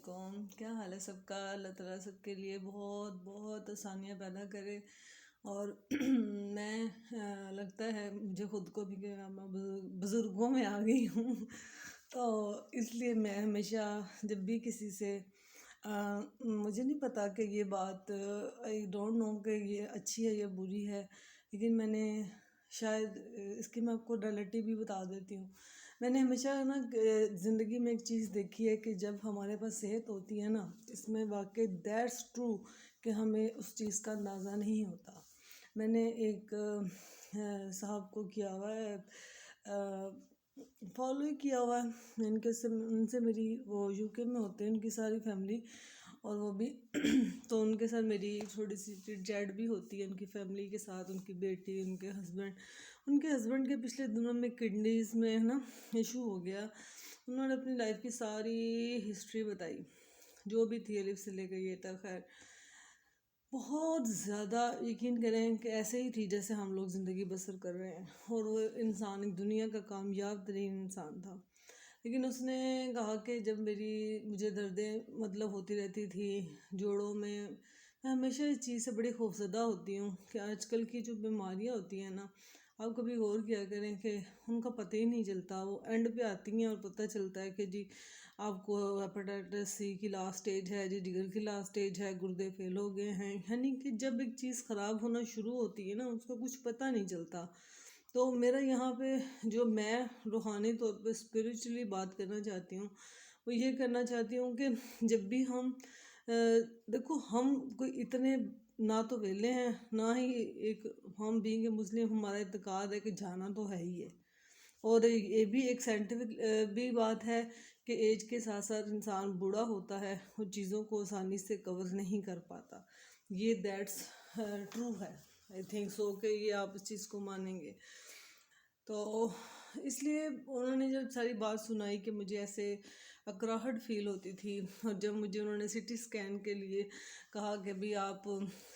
علیکم، کیا حال ہے سب کا؟ اللہ تعالیٰ سب کے لیے بہت بہت آسانیاں پیدا کرے۔ اور میں لگتا ہے مجھے خود کو بھی کہ میں بزرگوں میں آ گئی ہوں تو اس لیے میں ہمیشہ جب بھی کسی سے مجھے نہیں پتا کہ یہ بات آئی ڈونٹ نو کہ یہ اچھی ہے یا بری ہے، لیکن میں نے شاید اس کی میں آپ کو ریلیٹی بھی بتا دیتی ہوں۔ میں نے ہمیشہ نا زندگی میں ایک چیز دیکھی ہے کہ جب ہمارے پاس صحت ہوتی ہے نا، اس میں واقعی دیٹس ٹرو کہ ہمیں اس چیز کا اندازہ نہیں ہوتا۔ میں نے ایک صاحب کو کیا ہوا ہے، فالو ہی کیا ہوا ہے، ان سے میری وہ یو کے میں ہوتے ہیں ان کی ساری فیملی، اور وہ بھی تو ان کے ساتھ میری تھوڑی سی چٹ چیٹ بھی ہوتی ہے، ان کی فیملی کے ساتھ، ان کی بیٹی، ان کے ہسبینڈ کے پچھلے دنوں میں کڈنیز میں ہے نا ایشو ہو گیا۔ انہوں نے اپنی لائف کی ساری ہسٹری بتائی، جو بھی تھی الف سے لے کے یہ تک، خیر بہت زیادہ یقین کریں کہ ایسے ہی تھی جیسے ہم لوگ زندگی بسر کر رہے ہیں، اور وہ انسان ایک دنیا کا کامیاب ترین انسان تھا۔ لیکن اس نے کہا کہ جب مجھے دردیں مطلب ہوتی رہتی تھی جوڑوں میں ہمیشہ اس چیز سے بڑی خوفزدہ ہوتی ہوں کہ آج کل کی جو بیماریاں ہوتی ہیں نا، آپ کبھی غور کیا کریں کہ ان کا پتہ ہی نہیں چلتا، وہ اینڈ پہ آتی ہیں اور پتہ چلتا ہے کہ جی آپ کو ہیپاٹائٹس سی کی لاسٹ سٹیج ہے، جی جگر کی لاسٹ سٹیج ہے، گردے فیل ہو گئے ہیں، یعنی کہ جب ایک چیز خراب ہونا شروع ہوتی ہے نا اس کا کچھ پتہ نہیں چلتا۔ تو میرا یہاں پہ جو میں روحانی طور پہ اسپریچولی بات کرنا چاہتی ہوں، وہ یہ کرنا چاہتی ہوں کہ جب بھی ہم دیکھو ہم کوئی اتنے نہ تو ویلے ہیں، نہ ہی ایک ہم بینگ مسلم ہمارا اعتقاد ہے کہ جانا تو ہے ہی ہے، اور یہ بھی ایک سائنٹیفک بھی بات ہے کہ ایج کے ساتھ ساتھ انسان بوڑھا ہوتا ہے، وہ چیزوں کو آسانی سے کور نہیں کر پاتا، یہ دیٹس ٹرو ہے، آئی تھنک سو کہ یہ آپ اس چیز کو مانیں گے۔ تو اس لیے انہوں نے جب ساری بات سنائی کہ مجھے ایسے اکراہٹ فیل ہوتی تھی، اور جب مجھے انہوں نے سی ٹی اسکین کے لیے کہا کہ بھی آپ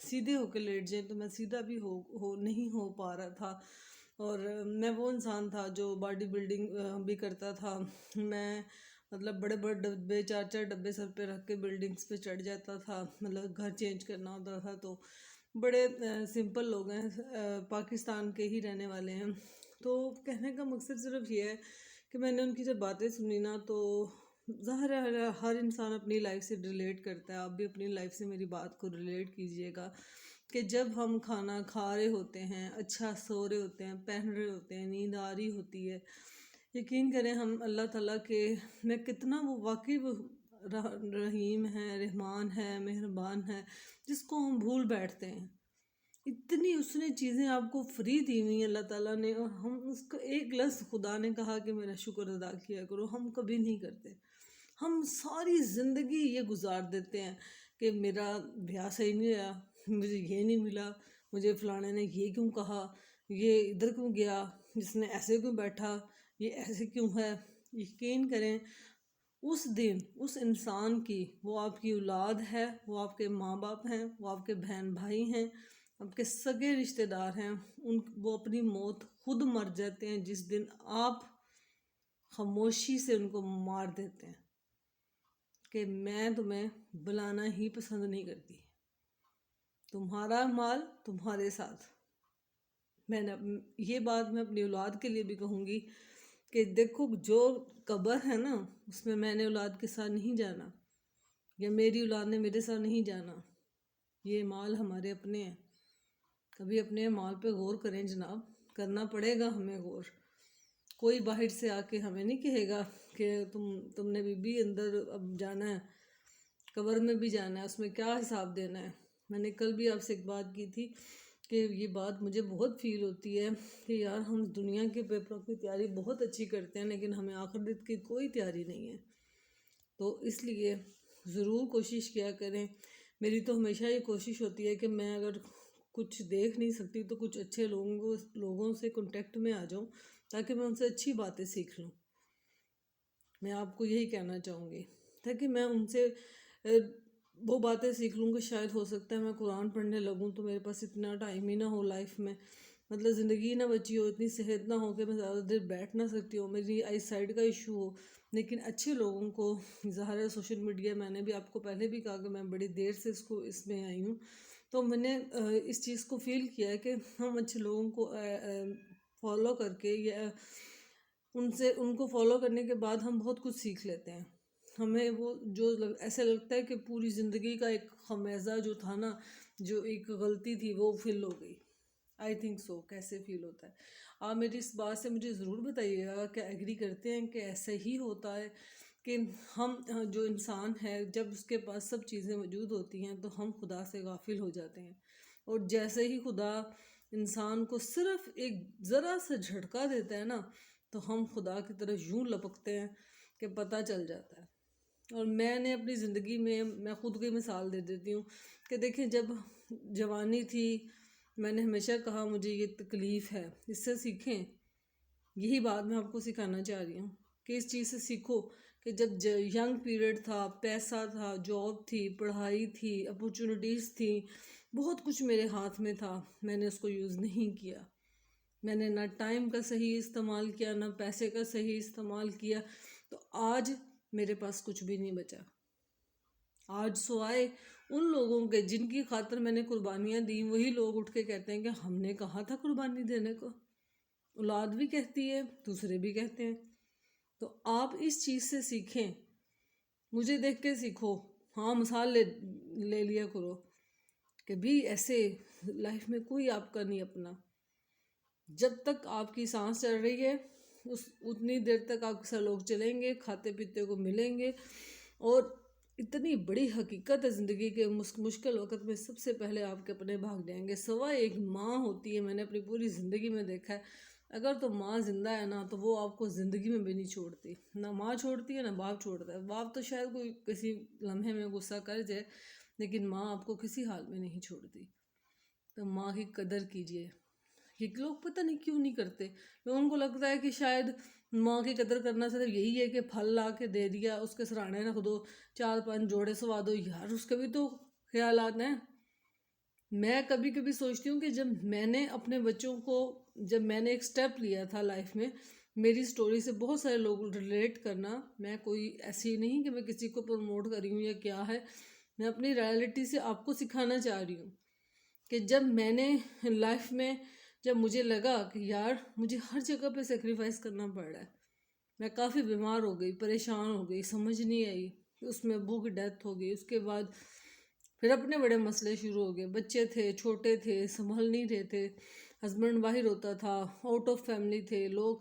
سیدھے ہو کے لیٹ جائیں، تو میں سیدھا بھی نہیں ہو پا رہا تھا، اور میں وہ انسان تھا جو باڈی بلڈنگ بھی کرتا تھا، میں مطلب بڑے بڑے ڈبے 4 ڈبے سر پہ رکھ کے بلڈنگز پہ چڑھ جاتا تھا، مطلب گھر چینج کرنا ہوتا تھا، تو بڑے سمپل لوگ ہیں، پاکستان کے ہی رہنے والے ہیں۔ تو کہنے کا مقصد صرف یہ ہے کہ میں نے ان کی جب باتیں سنی نا، تو ظاہر ہے ہر انسان اپنی لائف سے ریلیٹ کرتا ہے، آپ بھی اپنی لائف سے میری بات کو ریلیٹ کیجئے گا کہ جب ہم کھانا کھا رہے ہوتے ہیں، اچھا سو رہے ہوتے ہیں، پہن رہے ہوتے ہیں، نیند آ رہی ہوتی ہے، یقین کریں ہم اللہ تعالیٰ کے میں کتنا وہ واقعی وہ رحیم ہے، رحمان ہے، مہربان ہے، جس کو ہم بھول بیٹھتے ہیں۔ اتنی اس نے چیزیں آپ کو فری دی ہوئی ہیں اللہ تعالیٰ نے، اور ہم اس کو ایک لفظ خدا نے کہا کہ میرا شکر ادا کیا کرو، ہم کبھی نہیں کرتے۔ ہم ساری زندگی یہ گزار دیتے ہیں کہ میرا بیاہ صحیح نہیں ہوا، مجھے یہ نہیں ملا، مجھے فلانے نے یہ کیوں کہا، یہ ادھر کیوں گیا، جس نے ایسے کیوں بیٹھا، یہ ایسے کیوں ہے۔ یقین کریں اس دن اس انسان کی، وہ آپ کی اولاد ہے، وہ آپ کے ماں باپ ہیں، وہ آپ کے بہن بھائی ہیں، آپ کے سگے رشتہ دار ہیں، وہ اپنی موت خود مر جاتے ہیں جس دن آپ خاموشی سے ان کو مار دیتے ہیں کہ میں تمہیں بلانا ہی پسند نہیں کرتی، تمہارا مال تمہارے ساتھ۔ یہ بات میں اپنی اولاد کے لیے بھی کہوں گی کہ دیکھو جو قبر ہے نا، اس میں نے اولاد کے ساتھ نہیں جانا، یا میری اولاد نے میرے ساتھ نہیں جانا، یہ مال ہمارے اپنے ہیں۔ کبھی اپنے مال پہ غور کریں جناب، کرنا پڑے گا ہمیں غور۔ کوئی باہر سے آ کے ہمیں نہیں کہے گا کہ تم نے بھی اندر اب جانا ہے، قبر میں بھی جانا ہے، اس میں کیا حساب دینا ہے۔ میں نے کل بھی آپ سے ایک بات کی تھی کہ یہ بات مجھے بہت فیل ہوتی ہے کہ یار ہم دنیا کے پیپروں کی تیاری بہت اچھی کرتے ہیں، لیکن ہمیں آخرت کی کوئی تیاری نہیں ہے۔ تو اس لیے ضرور کوشش کیا کریں۔ میری تو ہمیشہ یہ کوشش ہوتی ہے کہ میں اگر کچھ دیکھ نہیں سکتی تو کچھ اچھے لوگوں سے کنٹیکٹ میں آ جاؤں، تاکہ میں ان سے اچھی باتیں سیکھ لوں۔ میں آپ کو یہی کہنا چاہوں گی، تاکہ میں ان سے وہ باتیں سیکھ لوں کہ شاید ہو سکتا ہے میں قرآن پڑھنے لگوں تو میرے پاس اتنا ٹائم ہی نہ ہو لائف میں، مطلب زندگی نہ بچی ہو، اتنی صحت نہ ہو کہ میں زیادہ دیر بیٹھ نہ سکتی ہوں، میری آئی سائڈ کا ایشو ہو، لیکن اچھے لوگوں کو ظاہر ہے سوشل میڈیا، میں نے بھی آپ کو پہلے بھی کہا کہ میں بڑی دیر سے اس میں آئی ہوں، تو میں نے اس چیز کو فیل کیا ہے کہ ہم اچھے لوگوں کو فالو کر کے یا ان کو فالو کرنے کے بعد ہم بہت کچھ سیکھ لیتے ہیں. ہمیں وہ جو ایسا لگتا ہے کہ پوری زندگی کا ایک خمیزہ جو تھا نا، جو ایک غلطی تھی وہ فل ہو گئی. I think so. کیسے فیل ہوتا ہے؟ آپ میری اس بات سے مجھے ضرور بتائیے گا کہ ایگری کرتے ہیں کہ ایسے ہی ہوتا ہے کہ ہم جو انسان ہے جب اس کے پاس سب چیزیں موجود ہوتی ہیں تو ہم خدا سے غافل ہو جاتے ہیں، اور جیسے ہی خدا انسان کو صرف ایک ذرا سا جھٹکا دیتا ہے نا تو ہم خدا کی طرف یوں لپکتے ہیں کہ پتہ چل جاتا ہے. اور میں نے اپنی زندگی میں خود کی مثال دے دیتی ہوں کہ دیکھیں، جب جوانی تھی میں نے ہمیشہ کہا مجھے یہ تکلیف ہے، اس سے سیکھیں. یہی بات میں آپ کو سکھانا چاہ رہی ہوں کہ اس چیز سے سیکھو کہ جب ینگ پیریڈ تھا، پیسہ تھا، جاب تھی، پڑھائی تھی، اپورچونیٹیز تھی، بہت کچھ میرے ہاتھ میں تھا، میں نے اس کو یوز نہیں کیا. میں نے نہ ٹائم کا صحیح استعمال کیا، نہ پیسے کا صحیح استعمال کیا، تو آج میرے پاس کچھ بھی نہیں بچا. آج سوائے ان لوگوں کے جن کی خاطر میں نے قربانیاں دیں، وہی لوگ اٹھ کے کہتے ہیں کہ ہم نے کہا تھا قربانی دینے کو. اولاد بھی کہتی ہے، دوسرے بھی کہتے ہیں. تو آپ اس چیز سے سیکھیں، مجھے دیکھ کے سیکھو. ہاں، مثال لے لیا کرو کہ بھی ایسے لائف میں کوئی آپ کا نہیں اپنا. جب تک آپ کی سانس چل رہی ہے اتنی دیر تک آپ کے ساتھ لوگ چلیں گے، کھاتے پیتے کو ملیں گے. اور اتنی بڑی حقیقت ہے زندگی کے مشکل وقت میں سب سے پہلے آپ کے اپنے بھاگ جائیں گے. سوائے ایک ماں ہوتی ہے، میں نے اپنی پوری زندگی میں دیکھا ہے، اگر تو ماں زندہ ہے نا تو وہ آپ کو زندگی میں بھی نہیں چھوڑتی. نہ ماں چھوڑتی ہے نہ باپ چھوڑتا ہے. باپ تو شاید کوئی کسی لمحے میں غصہ کر جائے، لیکن ماں آپ کو کسی حال میں نہیں چھوڑتی. تو ماں کی قدر کیجیے. یہ لوگ پتہ نہیں کیوں نہیں کرتے. لوگوں کو لگتا ہے کہ شاید ماں کی قدر کرنا صرف یہی ہے کہ پھل لا کے دے دیا، اس کے سرانے رکھ دو، 4-5 جوڑے سوا دو. یار اس کے بھی تو خیالات ہیں. میں کبھی کبھی سوچتی ہوں کہ جب میں نے اپنے بچوں کو، جب میں نے ایک سٹیپ لیا تھا لائف میں، میری سٹوری سے بہت سارے لوگ ریلیٹ کرنا. میں کوئی ایسی نہیں کہ میں کسی کو پروموٹ کر رہی ہوں یا کیا ہے، میں اپنی ریالٹی سے آپ کو سکھانا چاہ رہی ہوں کہ جب میں نے لائف میں، جب مجھے لگا کہ یار مجھے ہر جگہ پہ سیکریفائس کرنا پڑ رہا ہے، میں کافی بیمار ہو گئی، پریشان ہو گئی، سمجھ نہیں آئی. اس میں ابو کی ڈیتھ ہو گئی، اس کے بعد پھر اپنے بڑے مسئلے شروع ہو گئے. بچے تھے، چھوٹے تھے، سنبھل نہیں رہے تھے، ہسبینڈ باہر ہوتا تھا، آؤٹ آف فیملی تھے لوگ.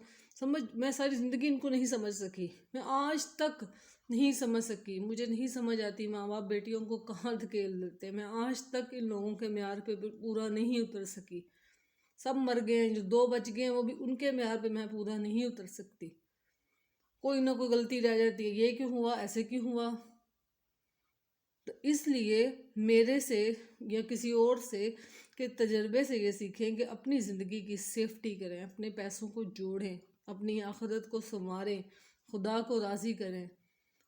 میں ساری زندگی ان کو نہیں سمجھ سکی. میں آج تک نہیں سمجھ سکی. مجھے نہیں سمجھ آتی ماں باپ بیٹیوں کو کہاں دھکیل دیتے. میں آج تک ان لوگوں کے معیار پہ پورا نہیں اتر سکی. سب مر گئے ہیں، جو 2 بچ گئے ہیں وہ بھی ان کے معیار پہ میں پورا نہیں اتر سکتی. کوئی نہ کوئی غلطی رہ جاتی ہے، یہ کیوں ہوا، ایسے کیوں ہوا. تو اس لیے میرے سے یا کسی اور سے کے تجربے سے یہ سیکھیں کہ اپنی زندگی کی سیفٹی کریں، اپنے پیسوں کو جوڑیں، اپنی آخرت کو سنواریں، خدا کو راضی کریں،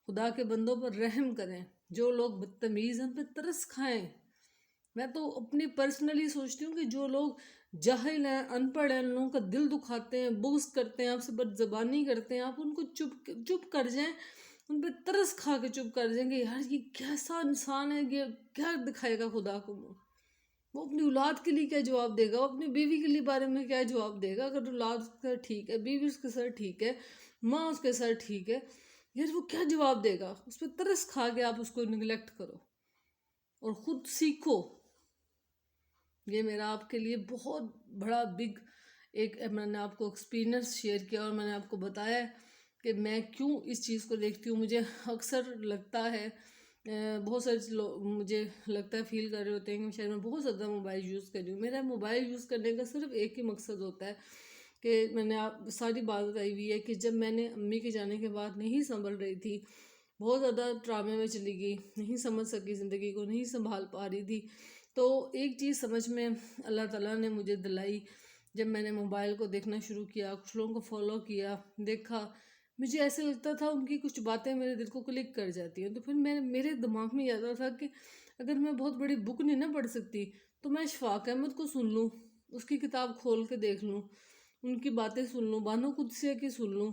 خدا کے بندوں پر رحم کریں. جو لوگ بدتمیز ہیں ان پہ ترس کھائیں. میں تو اپنی پرسنلی سوچتی ہوں کہ جو لوگ جاہل ہیں، ان پڑھ ہیں، ان لوگوں کا دل دکھاتے ہیں، بغض کرتے ہیں، آپ سے بد زبانی کرتے ہیں، آپ ان کو چپ کر جائیں، ان پہ ترس کھا کے چپ کر جائیں گے. یار یہ کیسا انسان ہے، یہ کیا دکھائے گا خدا کو. وہ اپنی اولاد کے لیے کیا جواب دے گا، وہ اپنی بیوی کے لیے بارے میں کیا جواب دے گا. اگر اولاد اس کے ساتھ ٹھیک ہے، بیوی اس کے ساتھ ٹھیک ہے، ماں اس کے ساتھ ٹھیک ہے، یار وہ کیا جواب دے گا. اس پہ ترس کھا کے آپ اس کو نگلیکٹ کرو اور خود سیکھو. یہ میرا آپ کے لیے بہت بڑا بگ ایک میں نے آپ کو ایکسپیرینس شیئر کیا، اور میں نے آپ کو بتایا کہ میں کیوں اس چیز کو دیکھتی ہوں. مجھے اکثر لگتا ہے، بہت سارے لوگ مجھے لگتا ہے فیل کر رہے ہوتے ہیں کہ شاید میں بہت زیادہ موبائل یوز کر رہی ہوں. میرا موبائل یوز کرنے کا صرف ایک ہی مقصد ہوتا ہے کہ میں نے آپ ساری بات بتائی ہوئی ہے کہ جب میں نے امی کے جانے کے بعد نہیں سنبھل رہی تھی، بہت زیادہ ڈرامے میں چلی گئی، نہیں سمجھ سکی زندگی کو، نہیں سنبھال پا رہی تھی. تو ایک چیز سمجھ میں اللہ تعالیٰ نے مجھے دلائی. جب میں نے موبائل کو دیکھنا شروع کیا، کچھ لوگوں کو فالو کیا، دیکھا، مجھے ایسے لگتا تھا ان کی کچھ باتیں میرے دل کو کلک کر جاتی ہیں. تو پھر میرے دماغ میں یہ آتا تھا کہ اگر میں بہت بڑی بک نہیں نہ پڑھ سکتی تو میں اشفاق احمد کو سن لوں. اس کی کتاب کھول کے دیکھ لوں، ان کی باتیں سن لوں، بانو قدسیہ کی سن لوں،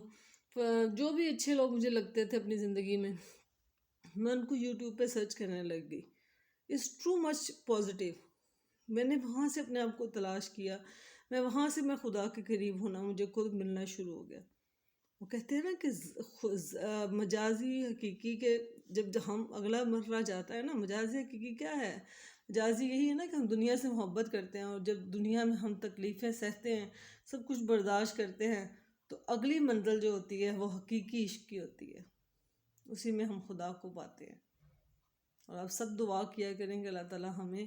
جو بھی اچھے لوگ مجھے لگتے تھے اپنی زندگی میں ان کو یوٹیوب پہ سرچ کرنے لگ گئی. It's too much positive. میں نے وہاں سے اپنے آپ کو تلاش کیا، وہاں سے میں خدا کے قریب ہونا مجھے خود ملنا شروع ہو گیا. وہ کہتے ہیں نا کہ مجازی حقیقی کے جب ہم اگلا مرحلہ جاتا ہے نا، مجازی حقیقی کیا ہے؟ مجازی یہی ہے نا کہ ہم دنیا سے محبت کرتے ہیں، اور جب دنیا میں ہم تکلیفیں سہتے ہیں، سب کچھ برداشت کرتے ہیں، تو اگلی منزل جو ہوتی ہے وہ حقیقی عشق کی ہوتی ہے، اسی میں ہم خدا کو پاتے ہیں. اور آپ سب دعا کیا کریں کہ اللہ تعالیٰ ہمیں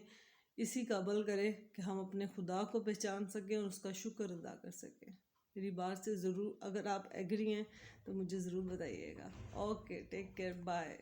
اسی قابل کرے کہ ہم اپنے خدا کو پہچان سکیں اور اس کا شکر ادا کر سکیں. میری بات سے ضرور اگر آپ ایگری ہیں تو مجھے ضرور بتائیے گا. Okay, take care, bye.